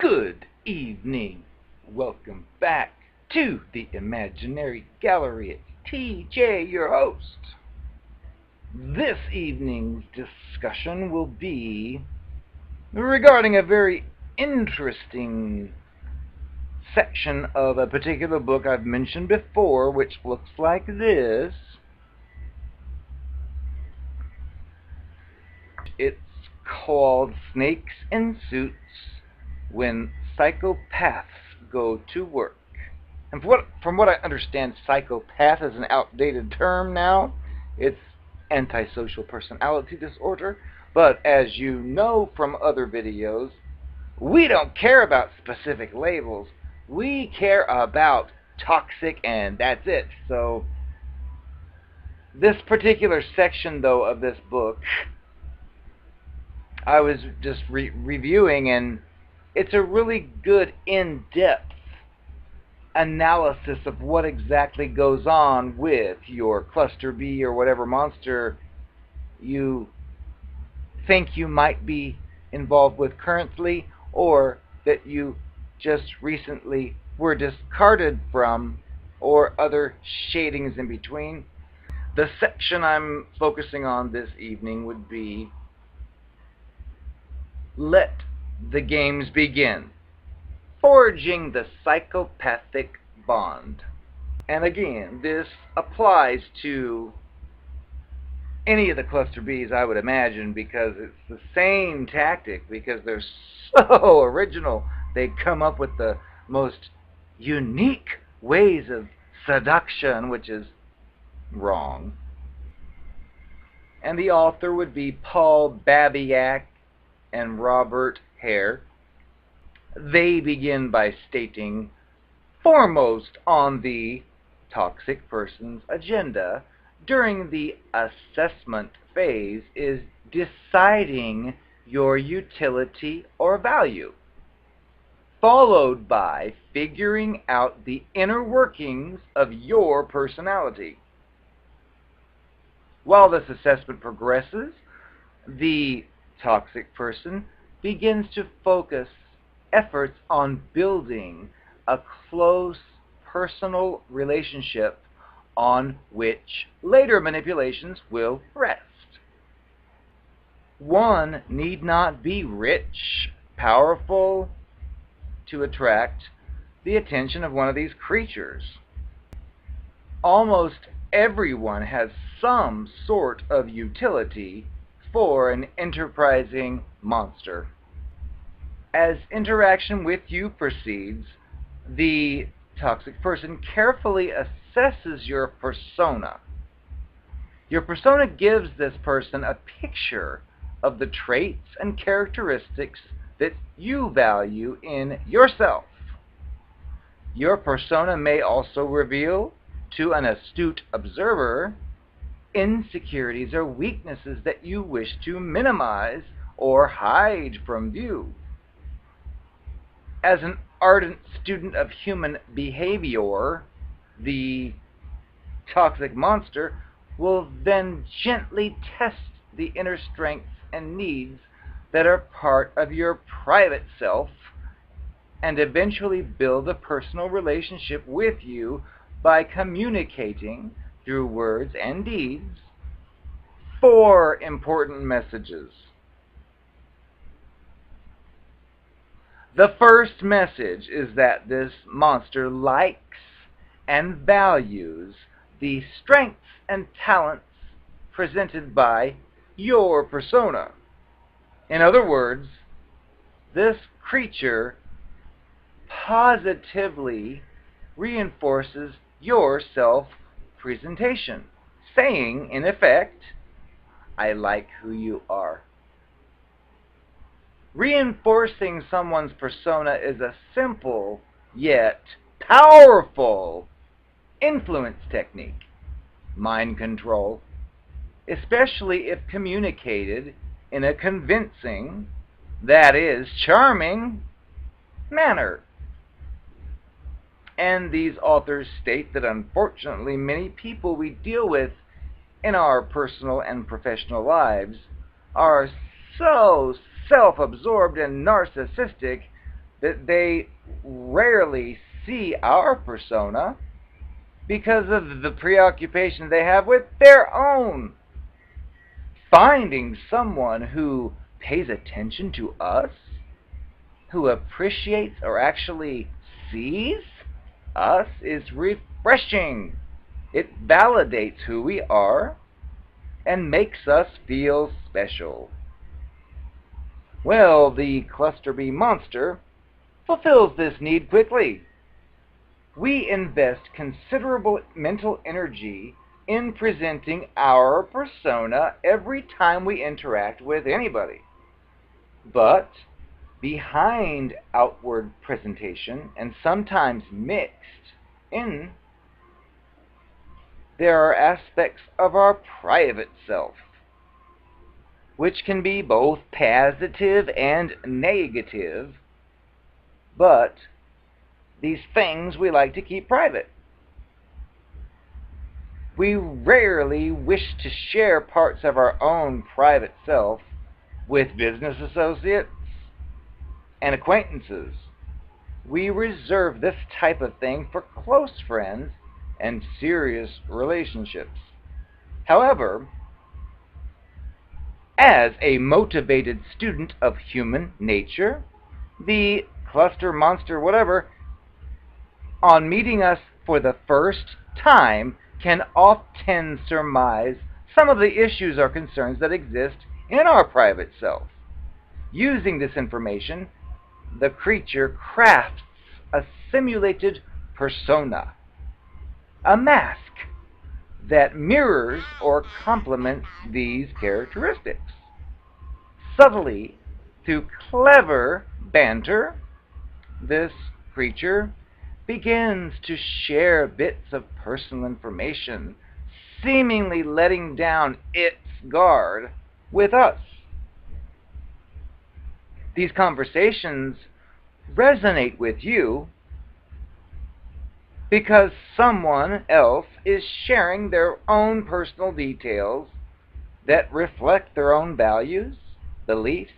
Good evening. Welcome back to the Imaginary Gallery. It's TJ, your host. This evening's discussion will be regarding a very interesting section of a particular book I've mentioned before, which looks like this. It's called Snakes in Suits When Psychopaths Go to Work. And from what I understand, psychopath is an outdated term now. It's antisocial personality disorder. But as you know from other videos, we don't care about specific labels. We care about toxic, and that's it. So this particular section, though, of this book, I was just reviewing, and it's a really good in-depth analysis of what exactly goes on with your cluster B or whatever monster you think you might be involved with currently, or that you just recently were discarded from, or other shadings in between. The section I'm focusing on this evening would be Let the Games Begin. Forging the Psychopathic Bond. And again, this applies to any of the cluster Bs, I would imagine, because it's the same tactic, because they're so original. They come up with the most unique ways of seduction, which is wrong. And the author would be Paul Babiak and Robert Hare. They begin by stating, foremost on the toxic person's agenda during the assessment phase is deciding your utility or value, followed by figuring out the inner workings of your personality. While this assessment progresses, the toxic person begins to focus efforts on building a close personal relationship on which later manipulations will rest. One need not be rich, powerful to attract the attention of one of these creatures. Almost everyone has some sort of utility for an enterprising monster. As interaction with you proceeds, the toxic person carefully assesses your persona. Your persona gives this person a picture of the traits and characteristics that you value in yourself. Your persona may also reveal to an astute observer insecurities or weaknesses that you wish to minimize or hide from view. As an ardent student of human behavior, the toxic monster will then gently test the inner strengths and needs that are part of your private self, and eventually build a personal relationship with you by communicating through words and deeds 4 important messages. The first message is that this monster likes and values the strengths and talents presented by your persona. In other words, this creature positively reinforces your self-presentation, saying, in effect, I like who you are. Reinforcing someone's persona is a simple yet powerful influence technique, mind control, especially if communicated in a convincing, that is, charming manner. And these authors state that unfortunately many people we deal with in our personal and professional lives are so self-absorbed and narcissistic that they rarely see our persona because of the preoccupation they have with their own. Finding someone who pays attention to us, who appreciates or actually sees us, is refreshing. It validates who we are and makes us feel special. Well, the cluster B monster fulfills this need quickly. We invest considerable mental energy in presenting our persona every time we interact with anybody. But behind outward presentation, and sometimes mixed in, there are aspects of our private self, which can be both positive and negative, but these things we like to keep private. We rarely wish to share parts of our own private self with business associates and acquaintances. We reserve this type of thing for close friends and serious relationships. However, as a motivated student of human nature, the cluster monster, whatever, on meeting us for the first time, can often surmise some of the issues or concerns that exist in our private self. Using this information, the creature crafts a simulated persona, a mask that mirrors or complements these characteristics. Subtly, through clever banter, this creature begins to share bits of personal information, seemingly letting down its guard with us. These conversations resonate with you because someone else is sharing their own personal details that reflect their own values, beliefs,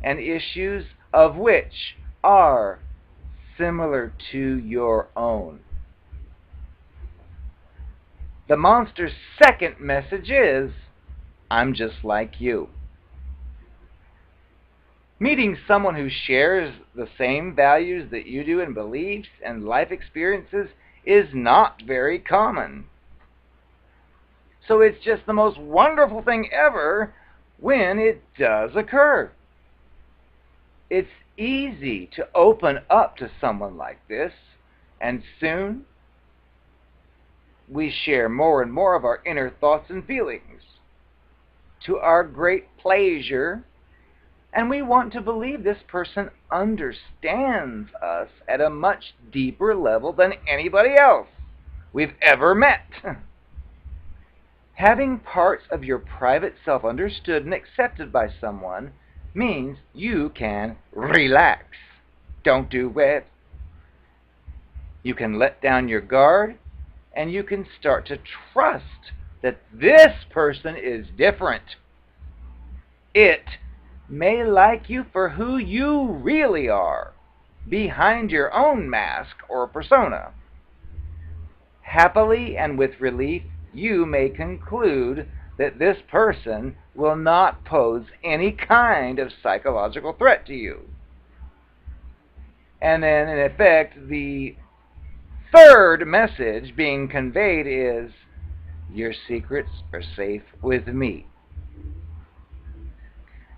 and issues of which are similar to your own. The monster's second message is, I'm just like you. Meeting someone who shares the same values that you do and beliefs and life experiences is not very common. So it's just the most wonderful thing ever when it does occur. It's easy to open up to someone like this, and soon we share more and more of our inner thoughts and feelings to our great pleasure, and we want to believe this person understands us at a much deeper level than anybody else we've ever met. Having parts of your private self understood and accepted by someone means you can relax. Don't do it. You can let down your guard, and you can start to trust that this person is different. It may like you for who you really are, behind your own mask or persona. Happily and with relief, you may conclude that this person will not pose any kind of psychological threat to you. And then, in effect, the third message being conveyed is, your secrets are safe with me.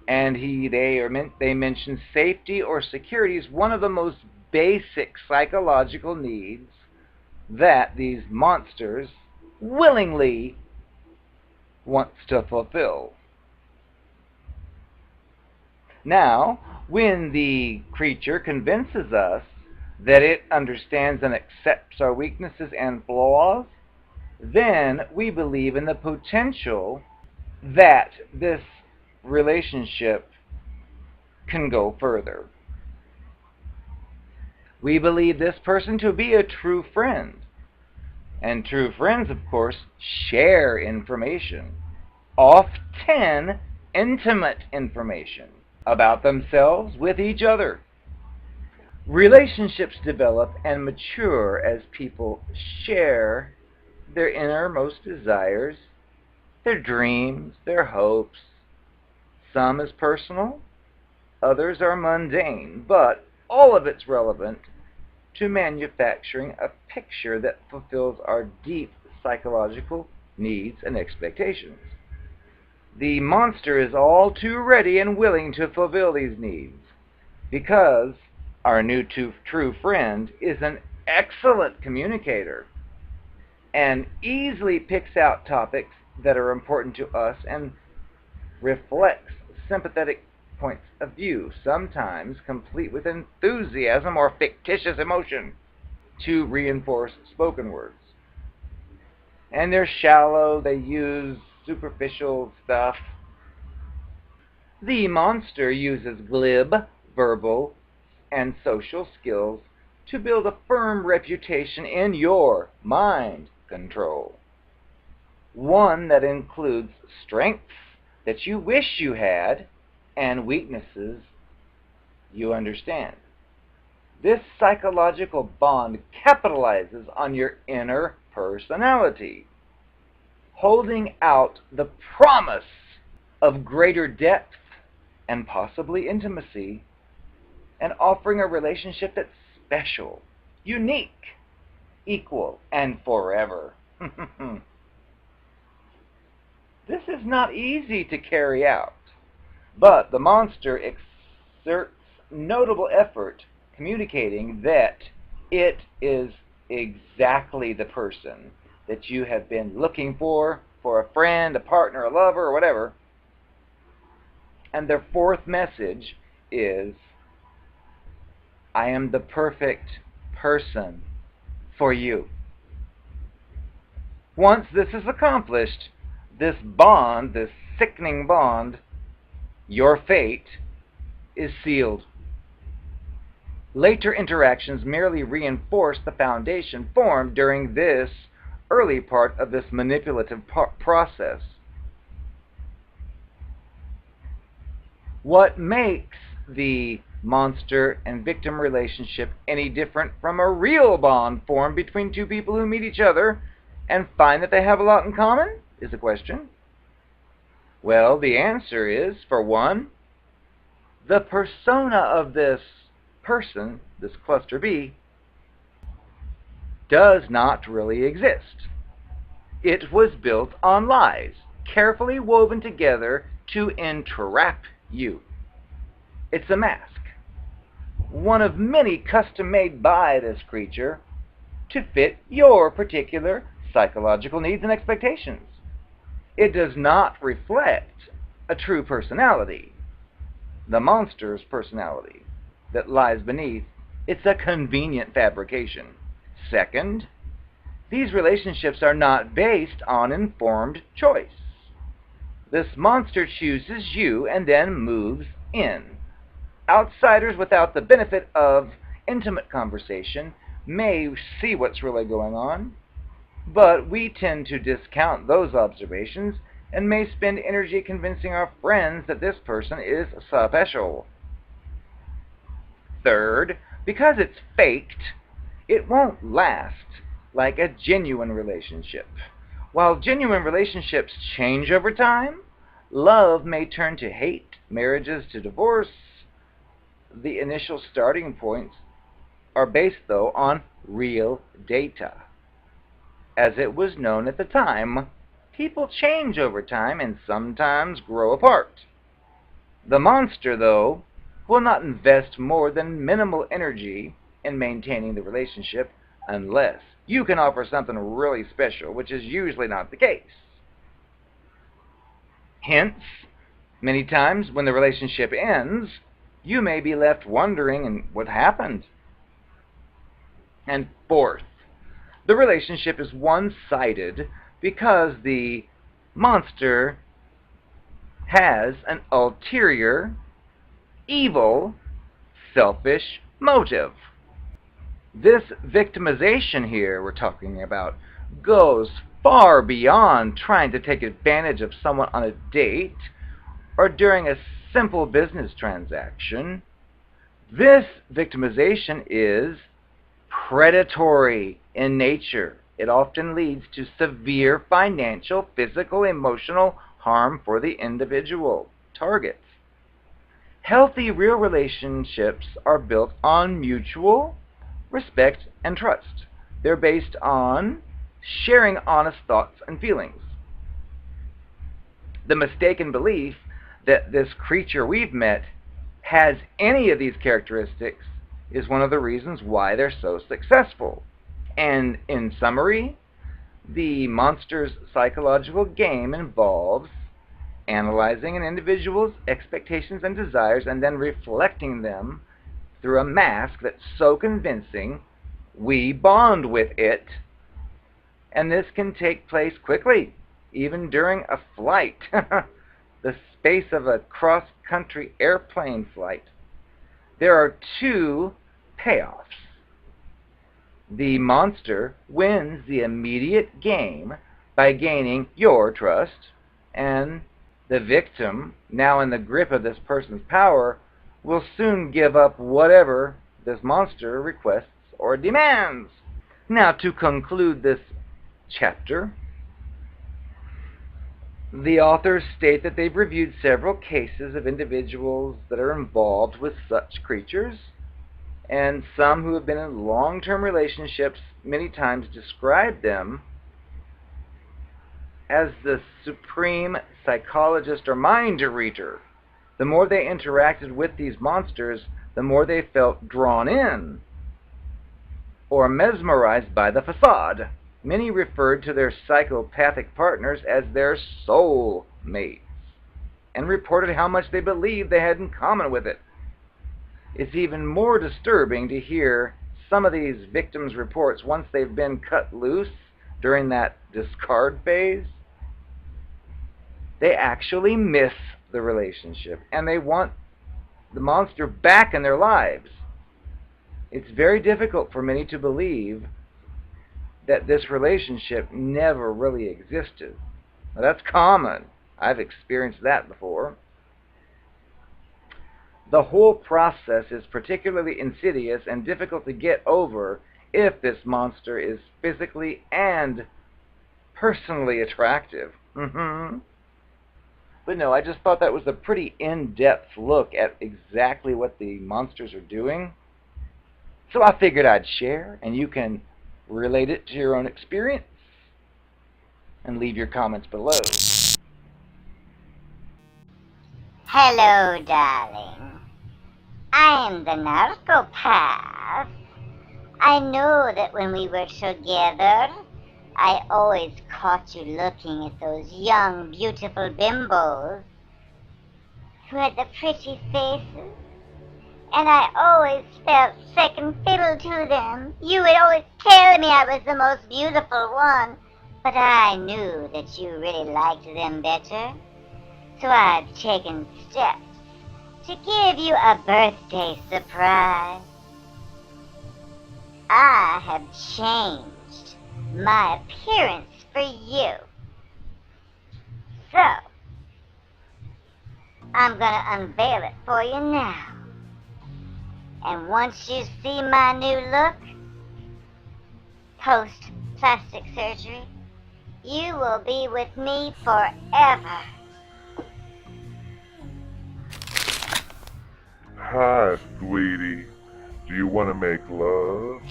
And they mention safety or security is one of the most basic psychological needs that these monsters willingly wants to fulfill. Now, when the creature convinces us that it understands and accepts our weaknesses and flaws, then we believe in the potential that this relationship can go further. We believe this person to be a true friend. And true friends, of course, share information, often intimate information, about themselves with each other. Relationships develop and mature as people share their innermost desires, their dreams, their hopes. Some is personal, others are mundane, but all of it's relevant to manufacturing a picture that fulfills our deep psychological needs and expectations. The monster is all too ready and willing to fulfill these needs because our new true friend is an excellent communicator and easily picks out topics that are important to us and reflects sympathetic points of view, sometimes complete with enthusiasm or fictitious emotion to reinforce spoken words. And they're shallow, they use superficial stuff. The monster uses glib, verbal, and social skills to build a firm reputation in your mind control. One that includes strengths that you wish you had and weaknesses you understand. This psychological bond capitalizes on your inner personality, holding out the promise of greater depth and possibly intimacy, and offering a relationship that's special, unique, equal, and forever. This is not easy to carry out, but the monster exerts notable effort communicating that it is exactly the person that you have been looking for a friend, a partner, a lover, or whatever. And their fourth message is, I am the perfect person for you. Once this is accomplished, this bond, this sickening bond, your fate is sealed. Later interactions merely reinforce the foundation formed during this early part of this manipulative process. What makes the monster and victim relationship any different from a real bond formed between two people who meet each other and find that they have a lot in common, is the question. Well, the answer is, for one, the persona of this person, this cluster B, does not really exist. It was built on lies, carefully woven together to entrap you. It's a mask, one of many custom-made by this creature to fit your particular psychological needs and expectations. It does not reflect a true personality, the monster's personality that lies beneath. It's a convenient fabrication. Second, these relationships are not based on informed choice. This monster chooses you and then moves in. Outsiders without the benefit of intimate conversation may see what's really going on, but we tend to discount those observations and may spend energy convincing our friends that this person is special. Third, because it's faked, it won't last like a genuine relationship. While genuine relationships change over time, love may turn to hate, marriages to divorce. The initial starting points are based, though, on real data. As it was known at the time, people change over time and sometimes grow apart. The monster, though, will not invest more than minimal energy in maintaining the relationship unless you can offer something really special, which is usually not the case. Hence, many times when the relationship ends, you may be left wondering what happened. And fourth, the relationship is one-sided because the monster has an ulterior, evil, selfish motive. This victimization here we're talking about goes far beyond trying to take advantage of someone on a date or during a simple business transaction. This victimization is predatory in nature. It often leads to severe financial, physical, emotional harm for the individual targets. Healthy, real relationships are built on mutual respect and trust. They're based on sharing honest thoughts and feelings. The mistaken belief that this creature we've met has any of these characteristics is one of the reasons why they're so successful. And in summary, the monster's psychological game involves analyzing an individual's expectations and desires and then reflecting them through a mask that's so convincing we bond with it. And this can take place quickly, even during a flight, the space of a cross-country airplane flight. There are two payoffs. The monster wins the immediate game by gaining your trust, and the victim, now in the grip of this person's power, will soon give up whatever this monster requests or demands. Now, to conclude this chapter, the authors state that they've reviewed several cases of individuals that are involved with such creatures, and some who have been in long-term relationships many times describe them as the supreme psychologist or mind reader. The more they interacted with these monsters, the more they felt drawn in or mesmerized by the facade. Many referred to their psychopathic partners as their soul mates and reported how much they believed they had in common with it. It's even more disturbing to hear some of these victims' reports once they've been cut loose during that discard phase. They actually miss the relationship and they want the monster back in their lives. It's very difficult for many to believe that this relationship never really existed. Now, that's common. I've experienced that before. The whole process is particularly insidious and difficult to get over if this monster is physically and personally attractive. But no, I just thought that was a pretty in-depth look at exactly what the monsters are doing. So I figured I'd share, and you can relate it to your own experience and leave your comments below. Hello, darling. I am the narcopath. I know that when we were together, I always caught you looking at those young, beautiful bimbos who had the pretty faces, and I always felt second fiddle to them. You would always tell me I was the most beautiful one, but I knew that you really liked them better, so I've taken steps to give you a birthday surprise. I have changed my appearance for you. So, I'm gonna unveil it for you now. And once you see my new look, post-plastic surgery, you will be with me forever. Hi, sweetie. Do you want to make love?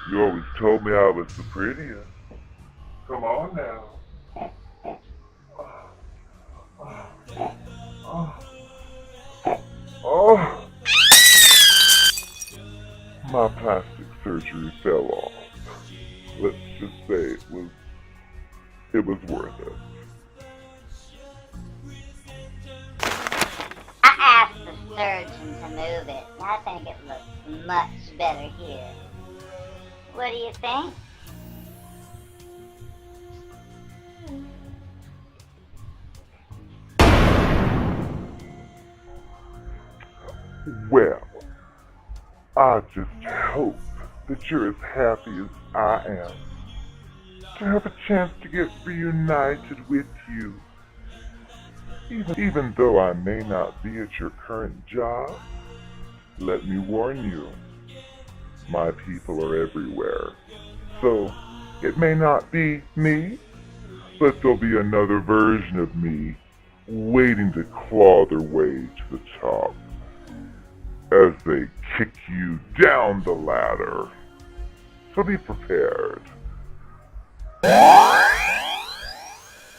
You always told me I was the prettiest. Come on now. Oh. My plastic surgery fell off. Let's just say it was worth it. I asked the surgeon to move it. I think it looks much better here. What do you think? Well, I just hope that you're as happy as I am to have a chance to get reunited with you. Even though I may not be at your current job, let me warn you, my people are everywhere. So, it may not be me, but there'll be another version of me waiting to claw their way to the top as they kick you down the ladder. So be prepared.